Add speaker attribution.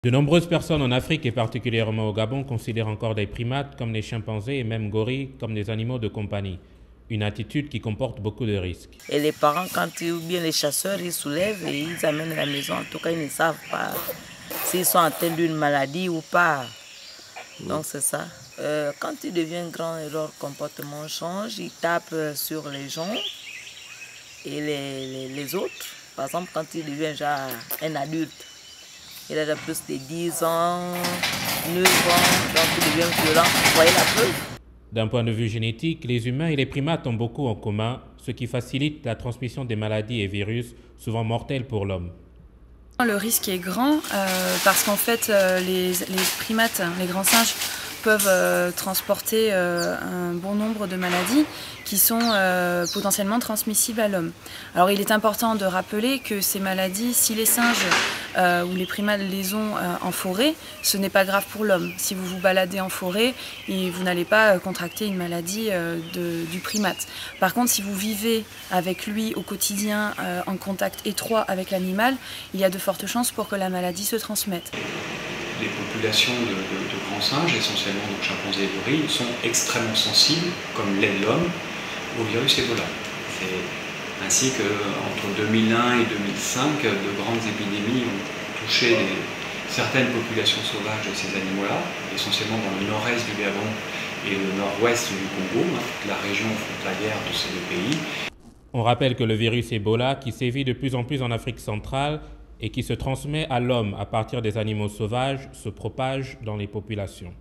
Speaker 1: De nombreuses personnes en Afrique et particulièrement au Gabon considèrent encore des primates comme les chimpanzés et même gorilles comme des animaux de compagnie. Une attitude qui comporte beaucoup de risques.
Speaker 2: Et les parents, ou bien les chasseurs, ils soulèvent et ils amènent à la maison. En tout cas, ils ne savent pas s'ils sont atteints d'une maladie ou pas. Donc c'est ça. Quand il devient grand et leur comportement change, ils tapent sur les gens et les autres. Par exemple, quand il devient genre un adulte, il a plus de 10 ans, 9 ans, donc il devient violent. Vous voyez la preuve?
Speaker 1: D'un point de vue génétique, les humains et les primates ont beaucoup en commun, ce qui facilite la transmission des maladies et virus, souvent mortels pour l'homme.
Speaker 3: Le risque est grand parce qu'en fait les primates, les grands singes, peuvent transporter un bon nombre de maladies qui sont potentiellement transmissibles à l'homme. Alors il est important de rappeler que ces maladies, si les singes ou les primates les ont en forêt, ce n'est pas grave pour l'homme. Si vous vous baladez en forêt, vous n'allez pas contracter une maladie du primate. Par contre, si vous vivez avec lui au quotidien en contact étroit avec l'animal, il y a de fortes chances pour que la maladie se transmette.
Speaker 4: Les populations de grands singes, essentiellement donc chimpanzés et gorilles, sont extrêmement sensibles, comme l'est l'homme, au virus Ebola. C'est ainsi qu'entre 2001 et 2005, de grandes épidémies ont touché certaines populations sauvages de ces animaux-là, essentiellement dans le nord-est du Gabon et le nord-ouest du Congo, toute la région frontalière de ces deux pays.
Speaker 1: On rappelle que le virus Ebola, qui sévit de plus en plus en Afrique centrale, et qui se transmet à l'homme à partir des animaux sauvages, se propage dans les populations.